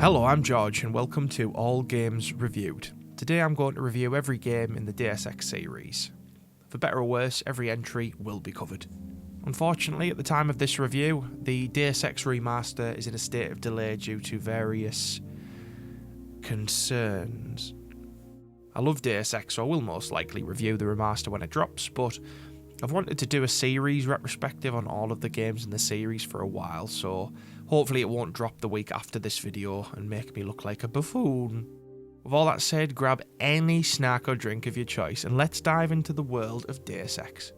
Hello, I'm George and welcome to All Games Reviewed. Today I'm going to review every game in the Deus Ex series. For better or worse, every entry will be covered. Unfortunately, at the time of this review, the Deus Ex remaster is in a state of delay due to various concerns. I love Deus Ex, so I will most likely review the remaster when it drops, but I've wanted to do a series retrospective on all of the games in the series for a while, so hopefully it won't drop the week after this video and make me look like a buffoon. With all that said, grab any snack or drink of your choice and let's dive into the world of Deus Ex.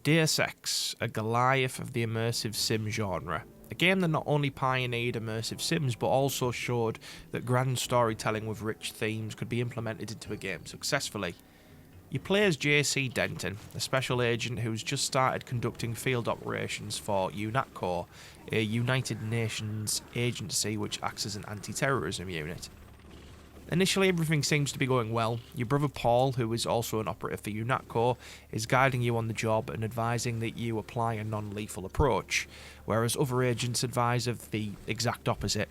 Deus Ex, a Goliath of the immersive sim genre. A game that not only pioneered immersive sims, but also showed that grand storytelling with rich themes could be implemented into a game successfully. You play as JC Denton, a special agent who's just started conducting field operations for UNATCO, a United Nations agency which acts as an anti-terrorism unit. Initially, everything seems to be going well. Your brother Paul, who is also an operative for UNATCO, is guiding you on the job and advising that you apply a non-lethal approach, whereas other agents advise of the exact opposite.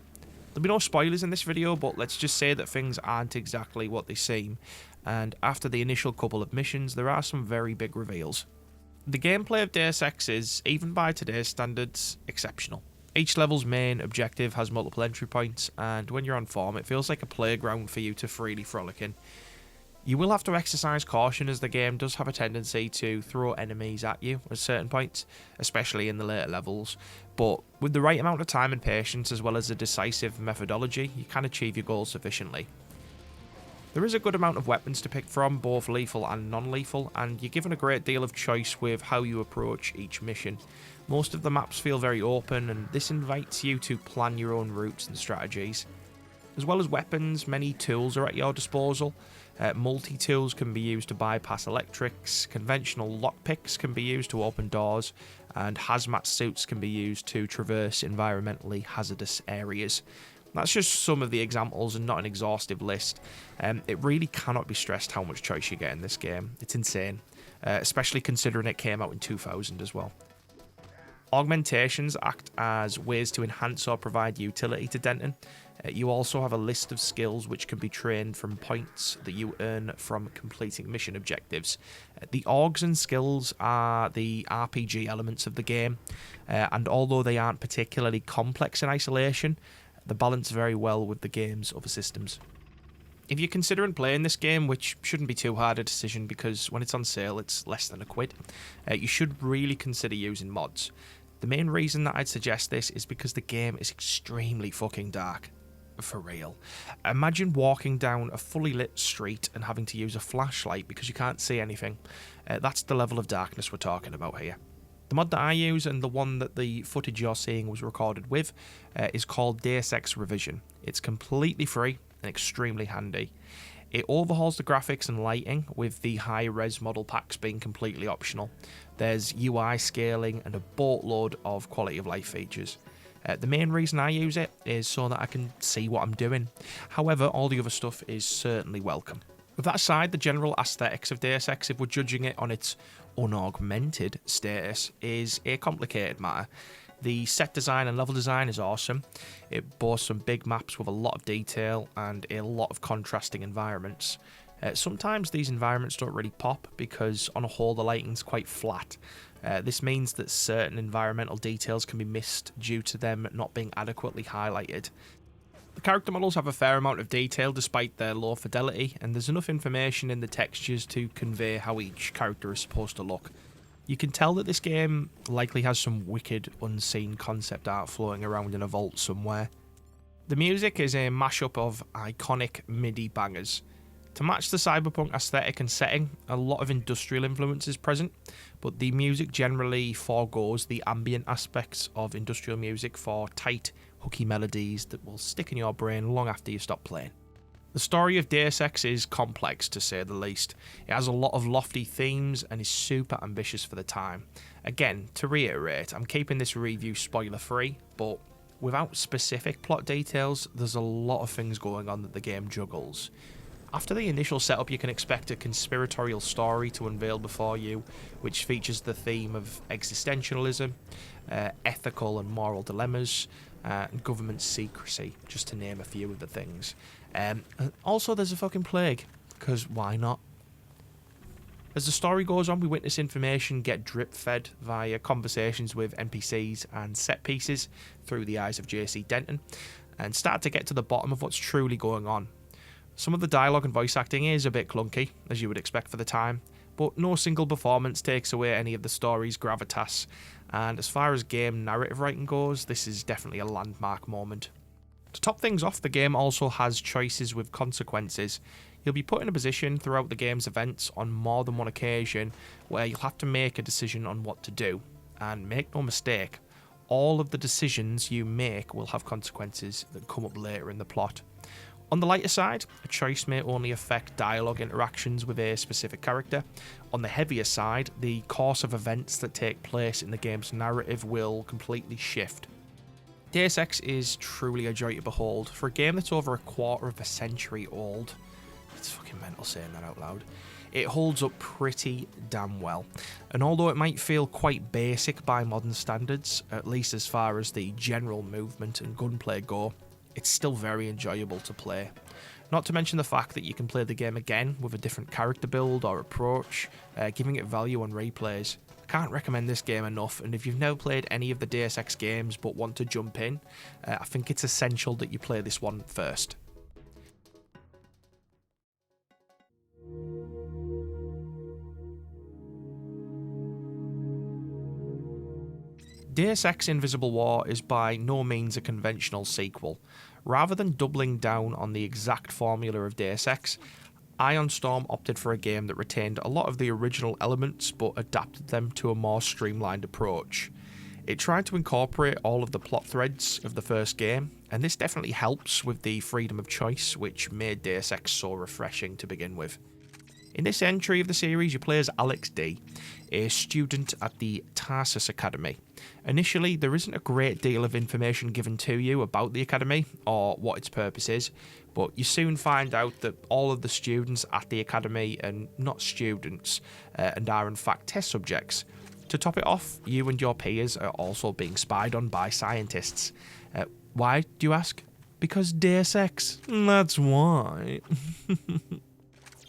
There'll be no spoilers in this video, but let's just say that things aren't exactly what they seem, and after the initial couple of missions, there are some very big reveals. The gameplay of Deus Ex is, even by today's standards, exceptional. Each level's main objective has multiple entry points, and when you're on form, it feels like a playground for you to freely frolic in. You will have to exercise caution as the game does have a tendency to throw enemies at you at certain points, especially in the later levels, but with the right amount of time and patience as well as a decisive methodology, you can achieve your goals sufficiently. There is a good amount of weapons to pick from, both lethal and non-lethal, and you're given a great deal of choice with how you approach each mission. Most of the maps feel very open, and this invites you to plan your own routes and strategies. As well as weapons, many tools are at your disposal. Multi-tools can be used to bypass electrics, conventional lockpicks can be used to open doors, and hazmat suits can be used to traverse environmentally hazardous areas. That's just some of the examples and not an exhaustive list. It really cannot be stressed how much choice you get in this game. It's insane, especially considering it came out in 2000 as well. Augmentations act as ways to enhance or provide utility to Denton. You also have a list of skills which can be trained from points that you earn from completing mission objectives. The augs and skills are the RPG elements of the game, and although they aren't particularly complex in isolation, they balance very well with the game's other systems. If you're considering playing this game, which shouldn't be too hard a decision because when it's on sale it's less than £1, you should really consider using mods. The main reason that I'd suggest this is because the game is extremely fucking dark. For real. Imagine walking down a fully lit street and having to use a flashlight because you can't see anything. That's the level of darkness we're talking about here. The mod that I use, and the one that the footage you're seeing was recorded with, is called Deus Ex Revision. It's completely free and extremely handy. It overhauls the graphics and lighting, with the high-res model packs being completely optional. There's UI scaling and a boatload of quality of life features. The main reason I use it is so that I can see what I'm doing. However, all the other stuff is certainly welcome. With that aside, the general aesthetics of Deus Ex, if we're judging it on its unaugmented status, is a complicated matter. The set design and level design is awesome. It boasts some big maps with a lot of detail and a lot of contrasting environments. Sometimes these environments don't really pop because on a whole the lighting's quite flat. This means that certain environmental details can be missed due to them not being adequately highlighted. The character models have a fair amount of detail despite their low fidelity, and there's enough information in the textures to convey how each character is supposed to look. You can tell that this game likely has some wicked, unseen concept art flowing around in a vault somewhere. The music is a mashup of iconic MIDI bangers. To match the cyberpunk aesthetic and setting, a lot of industrial influence is present, but the music generally forgoes the ambient aspects of industrial music for tight, hooky melodies that will stick in your brain long after you stop playing. The story of Deus Ex is complex, to say the least. It has a lot of lofty themes and is super ambitious for the time. Again, to reiterate, I'm keeping this review spoiler-free, but without specific plot details, there's a lot of things going on that the game juggles. After the initial setup, you can expect a conspiratorial story to unveil before you, which features the theme of existentialism, ethical and moral dilemmas, and government secrecy, just to name a few of the things. Also, there's a fucking plague, because why not? As the story goes on, we witness information get drip-fed via conversations with NPCs and set pieces through the eyes of JC Denton, and start to get to the bottom of what's truly going on. Some of the dialogue and voice acting is a bit clunky, as you would expect for the time, but no single performance takes away any of the story's gravitas, and as far as game narrative writing goes, this is definitely a landmark moment. To top things off, the game also has choices with consequences. You'll be put in a position throughout the game's events on more than one occasion where you'll have to make a decision on what to do, and make no mistake, all of the decisions you make will have consequences that come up later in the plot. On the lighter side, a choice may only affect dialogue interactions with a specific character. On the heavier side, the course of events that take place in the game's narrative will completely shift. Deus Ex is truly a joy to behold. For a game that's over a quarter of a century old, it's fucking mental saying that out loud, it holds up pretty damn well. And although it might feel quite basic by modern standards, at least as far as the general movement and gunplay go, it's still very enjoyable to play. Not to mention the fact that you can play the game again with a different character build or approach, giving it value on replays. I can't recommend this game enough, and if you've never played any of the Deus Ex games but want to jump in, I think it's essential that you play this one first. Deus Ex Invisible War is by no means a conventional sequel. Rather than doubling down on the exact formula of Deus Ex, Ion Storm opted for a game that retained a lot of the original elements but adapted them to a more streamlined approach. It tried to incorporate all of the plot threads of the first game, and this definitely helps with the freedom of choice which made Deus Ex so refreshing to begin with. In this entry of the series, you play as Alex D, a student at the Tarsus Academy. Initially, there isn't a great deal of information given to you about the academy or what its purpose is, but you soon find out that all of the students at the academy are not students and are in fact test subjects. To top it off, you and your peers are also being spied on by scientists. Why, do you ask? Because Deus Ex. That's why.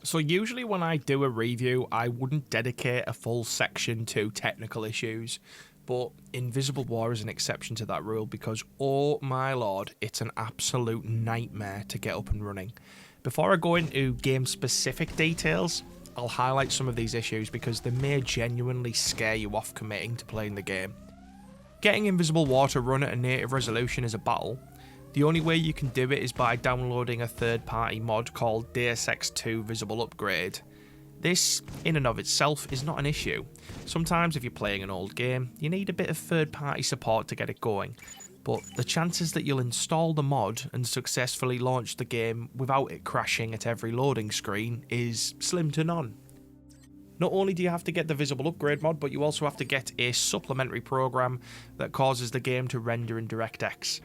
So usually when I do a review, I wouldn't dedicate a full section to technical issues, but Invisible War is an exception to that rule because, oh my lord, it's an absolute nightmare to get up and running. Before I go into game-specific details, I'll highlight some of these issues because they may genuinely scare you off committing to playing the game. Getting Invisible War to run at a native resolution is a battle. The only way you can do it is by downloading a third-party mod called Deus Ex 2 Visible Upgrade. This, in and of itself, is not an issue. Sometimes if you're playing an old game, you need a bit of third-party support to get it going, but the chances that you'll install the mod and successfully launch the game without it crashing at every loading screen is slim to none. Not only do you have to get the Visible Upgrade mod, but you also have to get a supplementary program that causes the game to render in DirectX.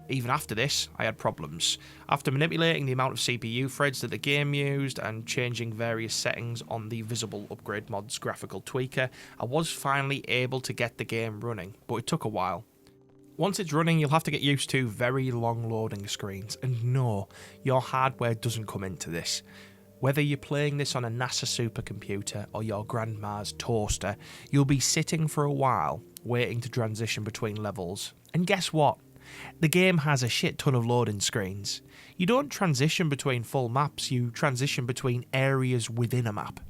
Even after this, I had problems. After manipulating the amount of CPU threads that the game used and changing various settings on the Visible Upgrade mod's graphical tweaker, I was finally able to get the game running, but it took a while. Once it's running, you'll have to get used to very long loading screens, and no, your hardware doesn't come into this. Whether you're playing this on a NASA supercomputer or your grandma's toaster, you'll be sitting for a while, waiting to transition between levels. And guess what? The game has a shit ton of loading screens. You don't transition between full maps, you transition between areas within a map.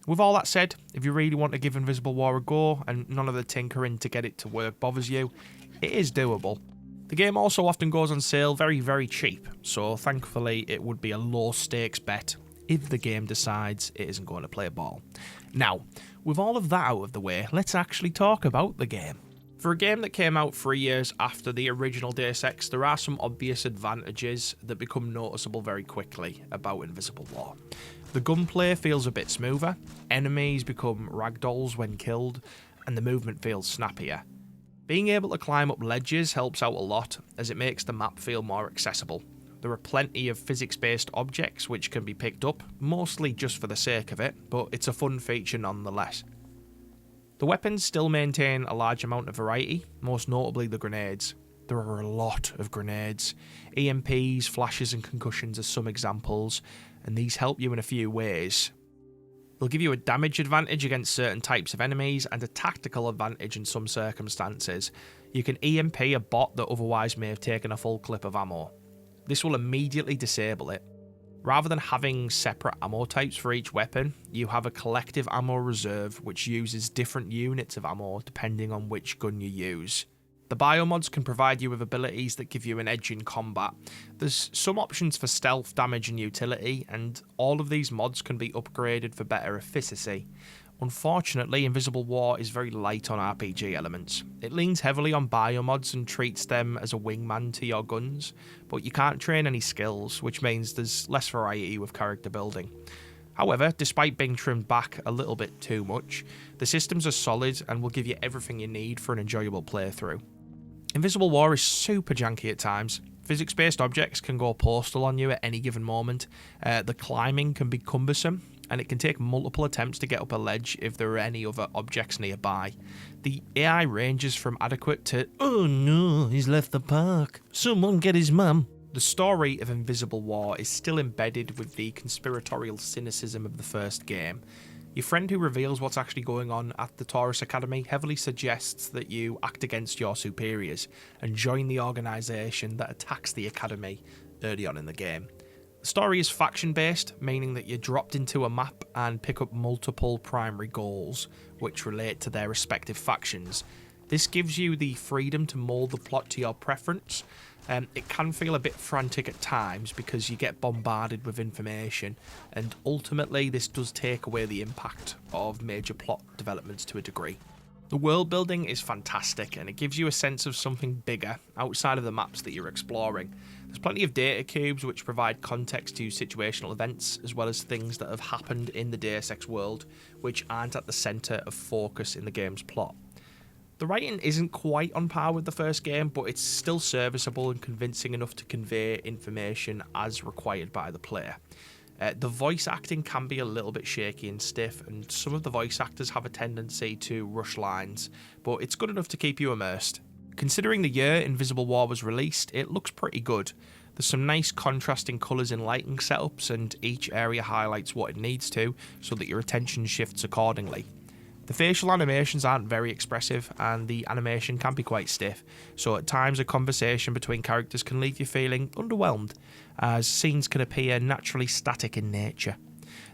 With all that said, if you really want to give Invisible War a go and none of the tinkering to get it to work bothers you, it is doable. The game also often goes on sale very, very cheap, so thankfully it would be a low stakes bet if the game decides it isn't going to play ball. Now, with all of that out of the way, let's actually talk about the game. For a game that came out 3 years after the original Deus Ex, there are some obvious advantages that become noticeable very quickly about Invisible War. The gunplay feels a bit smoother, enemies become ragdolls when killed, and the movement feels snappier. Being able to climb up ledges helps out a lot, as it makes the map feel more accessible. There are plenty of physics-based objects which can be picked up, mostly just for the sake of it, but it's a fun feature nonetheless. The weapons still maintain a large amount of variety, most notably the grenades. There are a lot of grenades. EMPs, flashes and concussions are some examples, and these help you in a few ways. They'll give you a damage advantage against certain types of enemies and a tactical advantage in some circumstances. You can EMP a bot that otherwise may have taken a full clip of ammo. This will immediately disable it. Rather than having separate ammo types for each weapon, you have a collective ammo reserve which uses different units of ammo depending on which gun you use. The biomods can provide you with abilities that give you an edge in combat. There's some options for stealth, damage and utility, and all of these mods can be upgraded for better efficacy. Unfortunately, Invisible War is very light on RPG elements. It leans heavily on biomods and treats them as a wingman to your guns, but you can't train any skills, which means there's less variety with character building. However, despite being trimmed back a little bit too much, the systems are solid and will give you everything you need for an enjoyable playthrough. Invisible War is super janky at times. Physics-based objects can go postal on you at any given moment. The climbing can be cumbersome, and it can take multiple attempts to get up a ledge if there are any other objects nearby. The AI ranges from adequate to, "Oh no, he's left the park. Someone get his mum." The story of Invisible War is still embedded with the conspiratorial cynicism of the first game. Your friend who reveals what's actually going on at the Taurus Academy heavily suggests that you act against your superiors and join the organisation that attacks the Academy early on in the game. The story is faction-based, meaning that you're dropped into a map and pick up multiple primary goals which relate to their respective factions. This gives you the freedom to mould the plot to your preference. It can feel a bit frantic at times because you get bombarded with information, and ultimately this does take away the impact of major plot developments to a degree. The world building is fantastic and it gives you a sense of something bigger outside of the maps that you're exploring. There's plenty of data cubes which provide context to situational events as well as things that have happened in the Deus Ex world which aren't at the centre of focus in the game's plot. The writing isn't quite on par with the first game, but it's still serviceable and convincing enough to convey information as required by the player. The voice acting can be a little bit shaky and stiff, and some of the voice actors have a tendency to rush lines, but it's good enough to keep you immersed. Considering the year Invisible War was released, it looks pretty good. There's some nice contrasting colours and lighting setups, and each area highlights what it needs to, so that your attention shifts accordingly. The facial animations aren't very expressive, and the animation can be quite stiff, so at times a conversation between characters can leave you feeling underwhelmed, as scenes can appear naturally static in nature.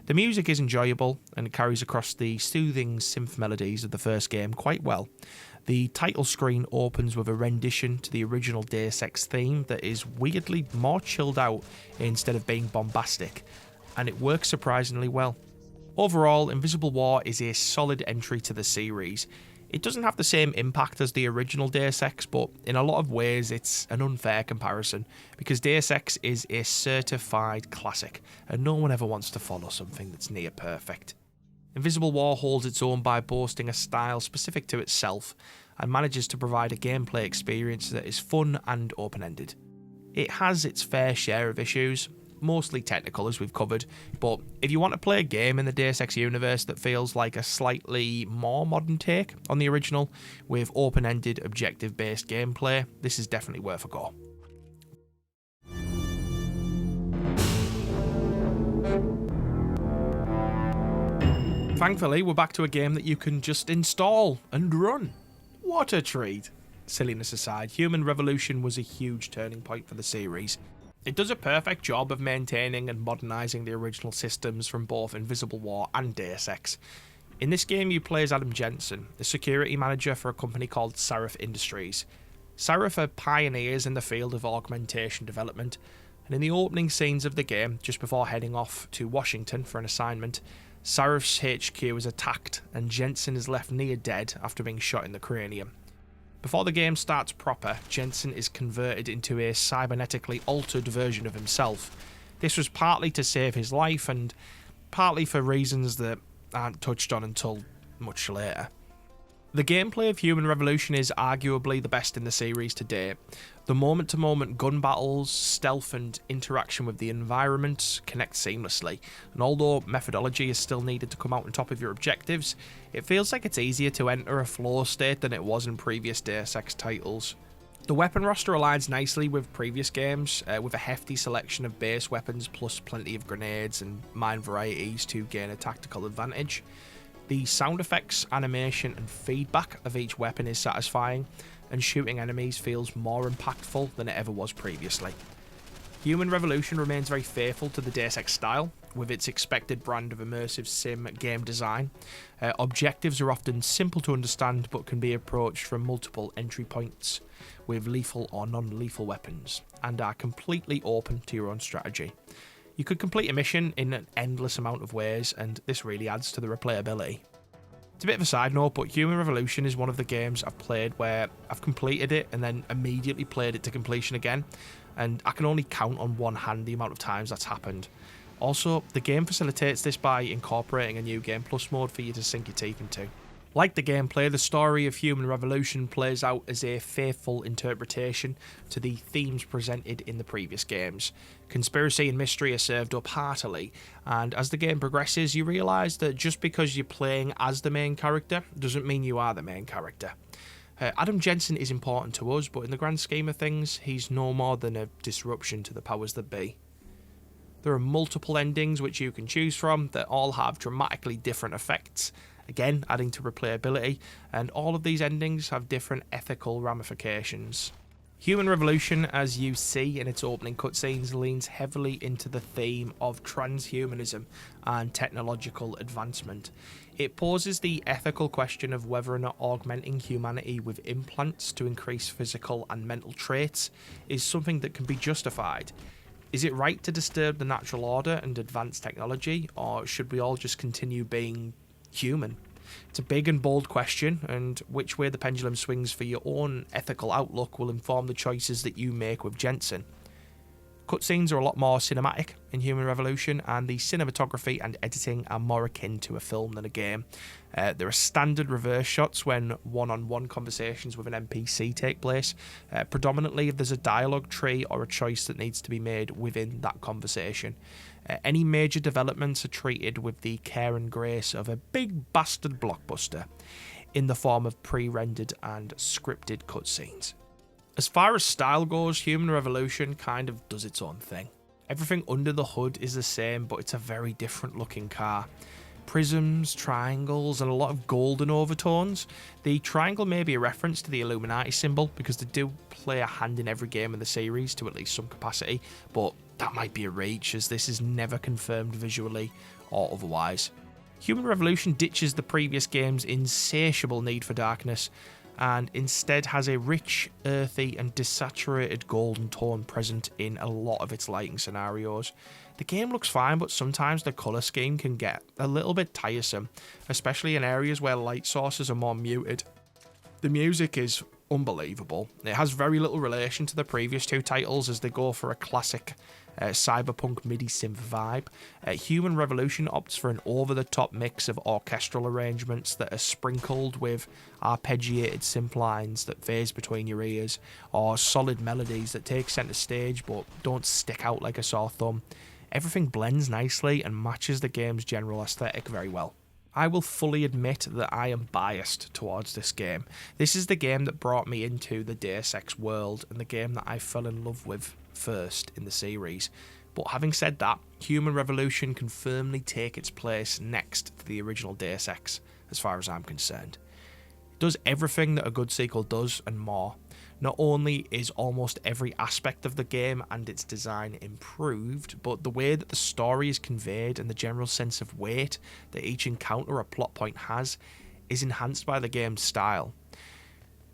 The music is enjoyable, and it carries across the soothing synth melodies of the first game quite well. The title screen opens with a rendition to the original Deus Ex theme that is weirdly more chilled out instead of being bombastic, and it works surprisingly well. Overall, Invisible War is a solid entry to the series. It doesn't have the same impact as the original Deus Ex, but in a lot of ways it's an unfair comparison, because Deus Ex is a certified classic, and no one ever wants to follow something that's near perfect. Invisible War holds its own by boasting a style specific to itself, and manages to provide a gameplay experience that is fun and open-ended. It has its fair share of issues, mostly technical as we've covered, but if you want to play a game in the Deus Ex universe that feels like a slightly more modern take on the original, with open-ended, objective-based gameplay, this is definitely worth a go. Thankfully, we're back to a game that you can just install and run. What a treat! Silliness aside, Human Revolution was a huge turning point for the series. It does a perfect job of maintaining and modernising the original systems from both Invisible War and Deus Ex. In this game you play as Adam Jensen, the security manager for a company called Sarif Industries. Sarif are pioneers in the field of augmentation development, and in the opening scenes of the game, just before heading off to Washington for an assignment, Sarif's HQ is attacked and Jensen is left near dead after being shot in the cranium. Before the game starts proper, Jensen is converted into a cybernetically altered version of himself. This was partly to save his life and partly for reasons that aren't touched on until much later. The gameplay of Human Revolution is arguably the best in the series to date. The moment-to-moment gun battles, stealth and interaction with the environment connect seamlessly, and although methodology is still needed to come out on top of your objectives, it feels like it's easier to enter a flow state than it was in previous Deus Ex titles. The weapon roster aligns nicely with previous games, with a hefty selection of base weapons plus plenty of grenades and mine varieties to gain a tactical advantage. The sound effects, animation and feedback of each weapon is satisfying, and shooting enemies feels more impactful than it ever was previously. Human Revolution remains very faithful to the Deus Ex style, with its expected brand of immersive sim game design. Objectives are often simple to understand but can be approached from multiple entry points with lethal or non-lethal weapons, and are completely open to your own strategy. You could complete a mission in an endless amount of ways, and this really adds to the replayability. It's a bit of a side note, but Human Revolution is one of the games I've played where I've completed it and then immediately played it to completion again, and I can only count on one hand the amount of times that's happened. Also, the game facilitates this by incorporating a new Game Plus mode for you to sink your teeth into. Like the gameplay, the story of Human Revolution plays out as a faithful interpretation to the themes presented in the previous games. Conspiracy and mystery are served up heartily, and as the game progresses, you realise that just because you're playing as the main character doesn't mean you are the main character. Adam Jensen is important to us, but in the grand scheme of things, he's no more than a disruption to the powers that be. There are multiple endings which you can choose from that all have dramatically different effects, again adding to replayability, and all of these endings have different ethical ramifications. Human Revolution, as you see in its opening cutscenes, leans heavily into the theme of transhumanism and technological advancement. It poses the ethical question of whether or not augmenting humanity with implants to increase physical and mental traits is something that can be justified. Is it right to disturb the natural order and advance technology, or should we all just continue being human? It's a big and bold question, and which way the pendulum swings for your own ethical outlook will inform the choices that you make with Jensen. Cutscenes are a lot more cinematic in Human Revolution, and the cinematography and editing are more akin to a film than a game. There are standard reverse shots when one-on-one conversations with an NPC take place, predominantly if there's a dialogue tree or a choice that needs to be made within that conversation. Any major developments are treated with the care and grace of a big bastard blockbuster, in the form of pre-rendered and scripted cutscenes. As far as style goes, Human Revolution kind of does its own thing. Everything under the hood is the same, but it's a very different looking car. Prisms, triangles, and a lot of golden overtones. The triangle may be a reference to the Illuminati symbol, because they do play a hand in every game in the series to at least some capacity, but that might be a reach, as this is never confirmed visually or otherwise. Human Revolution ditches the previous game's insatiable need for darkness, and instead has a rich, earthy and desaturated golden tone present in a lot of its lighting scenarios. The game looks fine, but sometimes the colour scheme can get a little bit tiresome, especially in areas where light sources are more muted. The music is unbelievable. It has very little relation to the previous two titles, as they go for a classic cyberpunk MIDI synth vibe. Human Revolution opts for an over-the-top mix of orchestral arrangements that are sprinkled with arpeggiated synth lines that phase between your ears, or solid melodies that take centre stage but don't stick out like a sore thumb. Everything blends nicely and matches the game's general aesthetic very well. I will fully admit that I am biased towards this game. This is the game that brought me into the Deus Ex world, and the game that I fell in love with first in the series. But having said that, Human Revolution can firmly take its place next to the original Deus Ex, as far as I'm concerned. It does everything that a good sequel does and more. Not only is almost every aspect of the game and its design improved, but the way that the story is conveyed and the general sense of weight that each encounter or plot point has is enhanced by the game's style.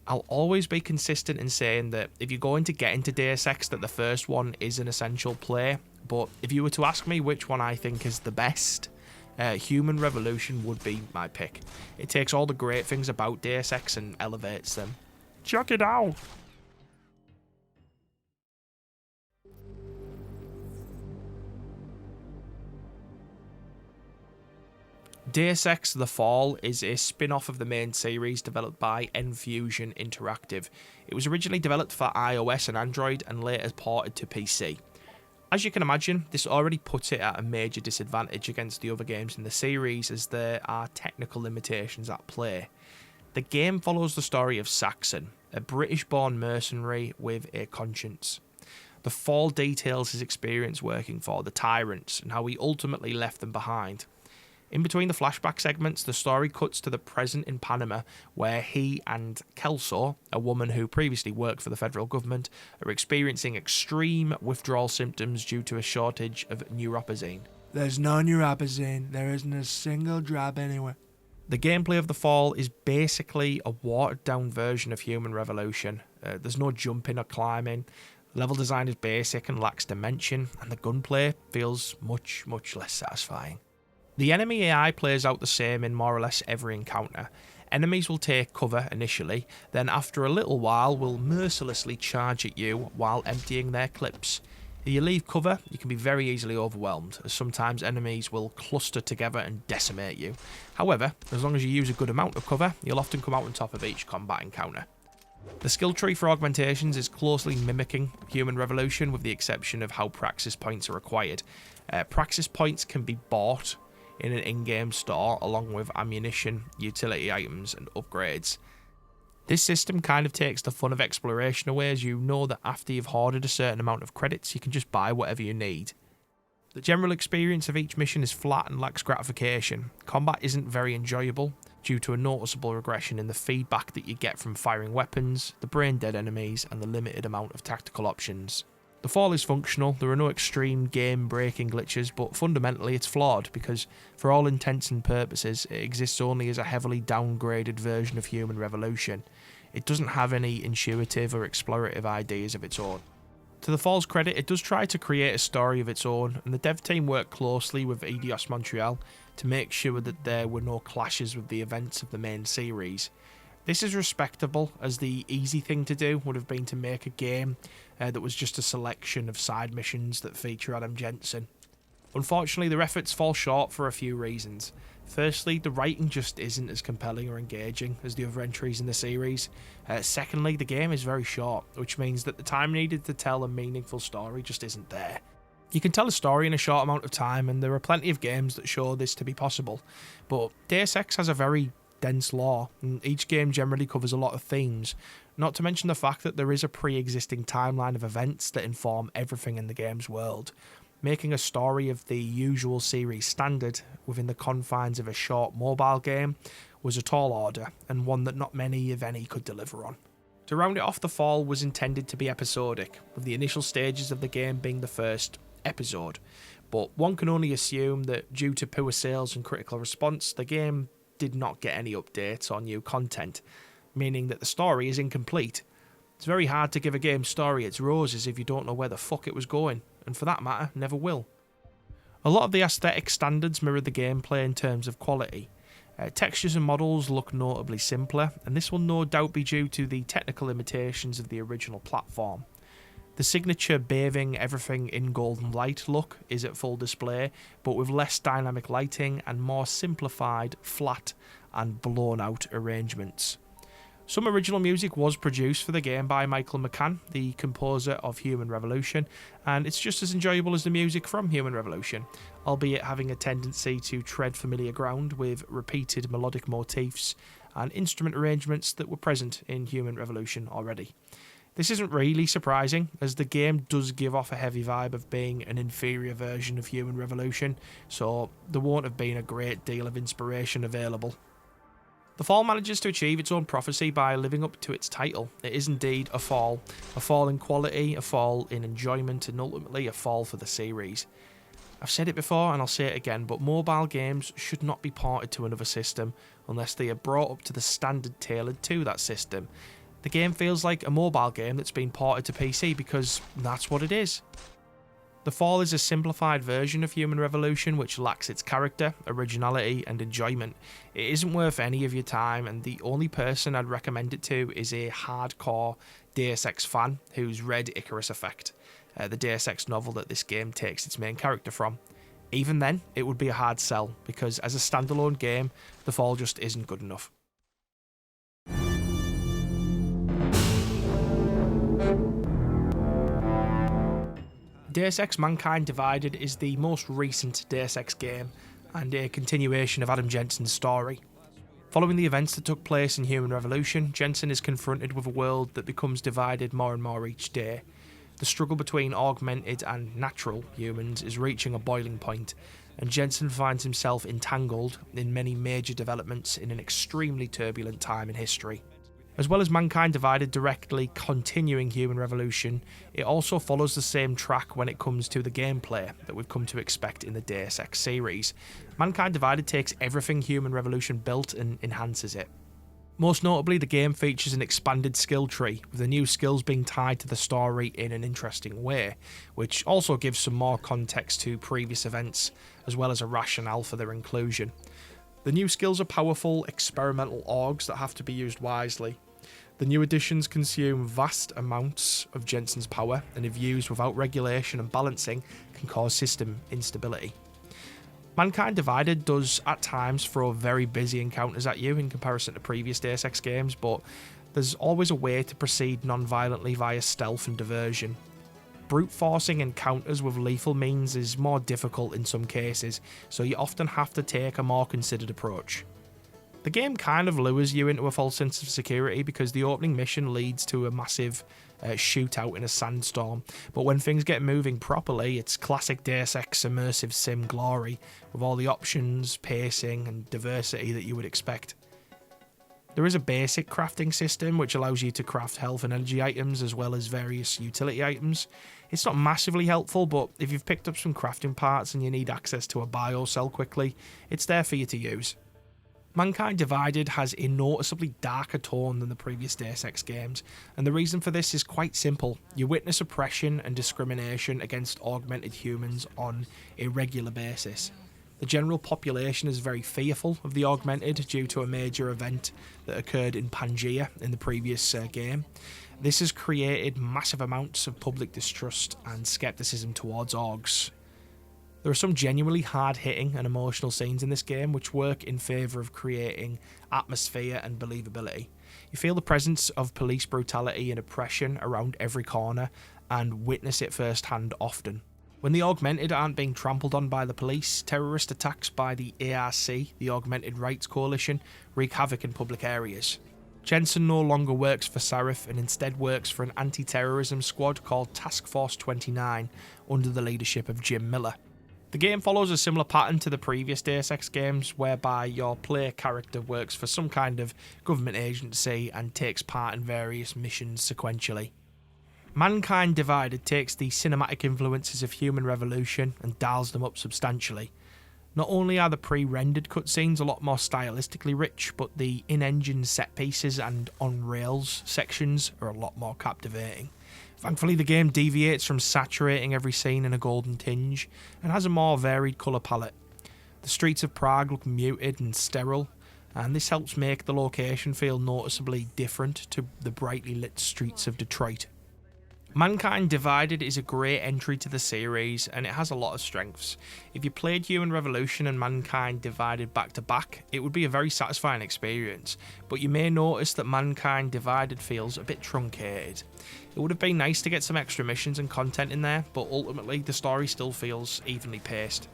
I'll always be consistent in saying that if you're going to get into Deus Ex, that the first one is an essential play, but if you were to ask me which one I think is the best, Human Revolution would be my pick. It takes all the great things about Deus Ex and elevates them. Check it out! Deus Ex The Fall is a spin-off of the main series developed by Enfusion Interactive. It was originally developed for iOS and Android and later ported to PC. As you can imagine, this already puts it at a major disadvantage against the other games in the series as there are technical limitations at play. The game follows the story of Saxon, a British-born mercenary with a conscience. The Fall details his experience working for the Tyrants and how he ultimately left them behind. In between the flashback segments, the story cuts to the present in Panama, where he and Kelso, a woman who previously worked for the federal government, are experiencing extreme withdrawal symptoms due to a shortage of neuropozyne. There's no neuropozyne. There isn't a single drop anywhere. The gameplay of The Fall is basically a watered-down version of Human Revolution. There's no jumping or climbing. Level design is basic and lacks dimension, and the gunplay feels much, much less satisfying. The enemy AI plays out the same in more or less every encounter. Enemies will take cover initially, then after a little while will mercilessly charge at you while emptying their clips. If you leave cover, you can be very easily overwhelmed, as sometimes enemies will cluster together and decimate you. However, as long as you use a good amount of cover, you'll often come out on top of each combat encounter. The skill tree for augmentations is closely mimicking Human Revolution with the exception of how praxis points are acquired. Praxis points can be bought in an in-game store along with ammunition, utility items and upgrades. This system kind of takes the fun of exploration away, as you know that after you've hoarded a certain amount of credits you can just buy whatever you need. The general experience of each mission is flat and lacks gratification. Combat isn't very enjoyable due to a noticeable regression in the feedback that you get from firing weapons, the brain-dead enemies and the limited amount of tactical options. The Fall is functional, there are no extreme game-breaking glitches, but fundamentally it's flawed because, for all intents and purposes, it exists only as a heavily downgraded version of Human Revolution. It doesn't have any intuitive or explorative ideas of its own. To the Fall's credit, it does try to create a story of its own, and the dev team worked closely with Eidos Montreal to make sure that there were no clashes with the events of the main series. This is respectable, as the easy thing to do would have been to make a game that was just a selection of side missions that feature Adam Jensen. Unfortunately, their efforts fall short for a few reasons. Firstly, the writing just isn't as compelling or engaging as the other entries in the series. Secondly, the game is very short, which means that the time needed to tell a meaningful story just isn't there. You can tell a story in a short amount of time, and there are plenty of games that show this to be possible, but Deus Ex has a very dense lore, and each game generally covers a lot of themes, not to mention the fact that there is a pre-existing timeline of events that inform everything in the game's world. Making a story of the usual series standard within the confines of a short mobile game was a tall order, and one that not many, if any, could deliver on. To round it off, The Fall was intended to be episodic, with the initial stages of the game being the first episode, but one can only assume that due to poor sales and critical response, the game did not get any updates or new content, meaning that the story is incomplete. It's very hard to give a game's story its roses if you don't know where the fuck it was going, and for that matter, never will. A lot of the aesthetic standards mirror the gameplay in terms of quality. Textures and models look notably simpler, and this will no doubt be due to the technical limitations of the original platform. The signature bathing everything in golden light look is at full display, but with less dynamic lighting and more simplified, flat and blown out arrangements. Some original music was produced for the game by Michael McCann, the composer of Human Revolution, and it's just as enjoyable as the music from Human Revolution, albeit having a tendency to tread familiar ground with repeated melodic motifs and instrument arrangements that were present in Human Revolution already. This isn't really surprising, as the game does give off a heavy vibe of being an inferior version of Human Revolution, so there won't have been a great deal of inspiration available. The Fall manages to achieve its own prophecy by living up to its title. It is indeed a fall in quality, a fall in enjoyment, and ultimately a fall for the series. I've said it before and I'll say it again, but mobile games should not be ported to another system unless they are brought up to the standard tailored to that system. The game feels like a mobile game that's been ported to PC because that's what it is. The Fall is a simplified version of Human Revolution which lacks its character, originality and enjoyment. It isn't worth any of your time, and the only person I'd recommend it to is a hardcore Deus Ex fan who's read Icarus Effect, the Deus Ex novel that this game takes its main character from. Even then, it would be a hard sell, because as a standalone game, the Fall just isn't good enough. Deus Ex Mankind Divided is the most recent Deus Ex game, and a continuation of Adam Jensen's story. Following the events that took place in Human Revolution, Jensen is confronted with a world that becomes divided more and more each day. The struggle between augmented and natural humans is reaching a boiling point, and Jensen finds himself entangled in many major developments in an extremely turbulent time in history. As well as Mankind Divided directly continuing Human Revolution, it also follows the same track when it comes to the gameplay that we've come to expect in the Deus Ex series. Mankind Divided takes everything Human Revolution built and enhances it. Most notably, the game features an expanded skill tree, with the new skills being tied to the story in an interesting way, which also gives some more context to previous events, as well as a rationale for their inclusion. The new skills are powerful, experimental orgs that have to be used wisely. The new additions consume vast amounts of Jensen's power, and if used without regulation and balancing, can cause system instability. Mankind Divided does at times throw very busy encounters at you in comparison to previous Deus Ex games, but there's always a way to proceed non-violently via stealth and diversion. Brute forcing encounters with lethal means is more difficult in some cases, so you often have to take a more considered approach. The game kind of lures you into a false sense of security because the opening mission leads to a massive shootout in a sandstorm, but when things get moving properly, it's classic Deus Ex immersive sim glory, with all the options, pacing and diversity that you would expect. There is a basic crafting system which allows you to craft health and energy items as well as various utility items. It's not massively helpful, but if you've picked up some crafting parts and you need access to a buy or sell quickly, it's there for you to use. Mankind Divided has a noticeably darker tone than the previous Deus Ex games, and the reason for this is quite simple. You witness oppression and discrimination against augmented humans on a regular basis. The general population is very fearful of the augmented due to a major event that occurred in Pangaea in the previous game. This has created massive amounts of public distrust and skepticism towards orgs. There are some genuinely hard-hitting and emotional scenes in this game which work in favour of creating atmosphere and believability. You feel the presence of police brutality and oppression around every corner and witness it firsthand often. When the augmented aren't being trampled on by the police, terrorist attacks by the ARC, the Augmented Rights Coalition, wreak havoc in public areas. Jensen no longer works for Sarif and instead works for an anti-terrorism squad called Task Force 29 under the leadership of Jim Miller. The game follows a similar pattern to the previous Deus Ex games, whereby your player character works for some kind of government agency and takes part in various missions sequentially. Mankind Divided takes the cinematic influences of Human Revolution and dials them up substantially. Not only are the pre-rendered cutscenes a lot more stylistically rich, but the in-engine set pieces and on-rails sections are a lot more captivating. Thankfully, the game deviates from saturating every scene in a golden tinge and has a more varied colour palette. The streets of Prague look muted and sterile, and this helps make the location feel noticeably different to the brightly lit streets of Detroit. Mankind Divided is a great entry to the series, and it has a lot of strengths. If you played Human Revolution and Mankind Divided back to back, it would be a very satisfying experience, but you may notice that Mankind Divided feels a bit truncated. It would have been nice to get some extra missions and content in there, but ultimately the story still feels evenly paced.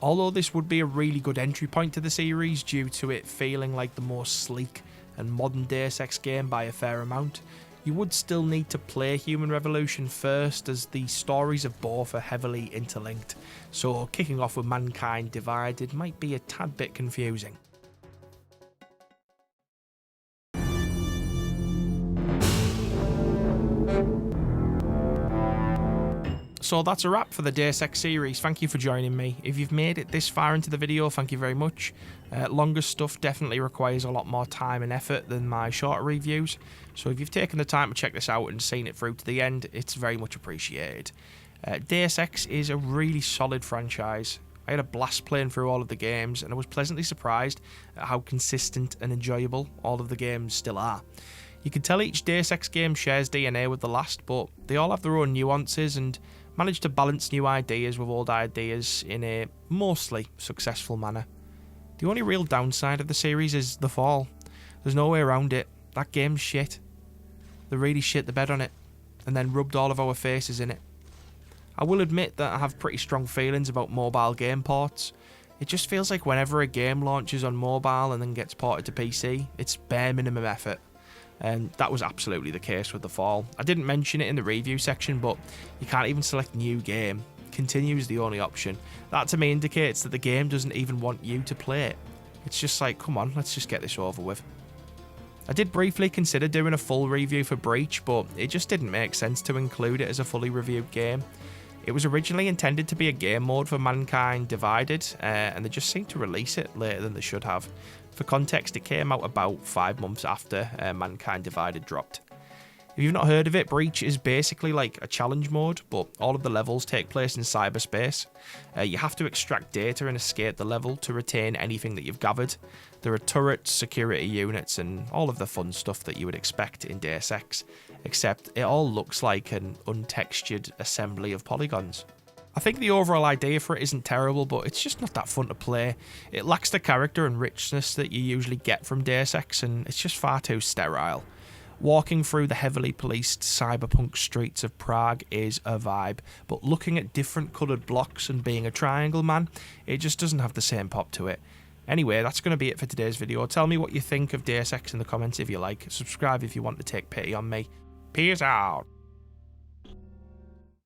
Although this would be a really good entry point to the series due to it feeling like the more sleek and modern Deus Ex game by a fair amount, you would still need to play Human Revolution first, as the stories of both are heavily interlinked, so kicking off with Mankind Divided might be a tad bit confusing. So that's a wrap for the Deus Ex series. Thank you for joining me. If you've made it this far into the video, thank you very much. Longer stuff definitely requires a lot more time and effort than my shorter reviews, so if you've taken the time to check this out and seen it through to the end, it's very much appreciated. Deus Ex is a really solid franchise. I had a blast playing through all of the games, and I was pleasantly surprised at how consistent and enjoyable all of the games still are. You can tell each Deus Ex game shares DNA with the last, but they all have their own nuances, and managed to balance new ideas with old ideas in a mostly successful manner. The only real downside of the series is the fall. There's no way around it. That game's shit. They really shit the bed on it, and then rubbed all of our faces in it. I will admit that I have pretty strong feelings about mobile game ports. It just feels like whenever a game launches on mobile and then gets ported to PC, it's bare minimum effort. And that was absolutely the case with The Fall. I didn't mention it in the review section, but you can't even select new game. Continue is the only option. That to me indicates that the game doesn't even want you to play it. It's just like, come on, let's just get this over with. I did briefly consider doing a full review for Breach, but it just didn't make sense to include it as a fully reviewed game. It was originally intended to be a game mode for Mankind Divided, and they just seemed to release it later than they should have. For context, it came out about 5 months after Mankind Divided dropped. If you've not heard of it, Breach is basically like a challenge mode, but all of the levels take place in cyberspace. You have to extract data and escape the level to retain anything that you've gathered. There are turrets, security units, and all of the fun stuff that you would expect in Deus Ex, except it all looks like an untextured assembly of polygons. I think the overall idea for it isn't terrible, but it's just not that fun to play. It lacks the character and richness that you usually get from Deus Ex, and it's just far too sterile. Walking through the heavily policed cyberpunk streets of Prague is a vibe, but looking at different coloured blocks and being a triangle man, it just doesn't have the same pop to it. Anyway, that's going to be it for today's video. Tell me what you think of Deus Ex in the comments if you like. Subscribe if you want to take pity on me. Peace out.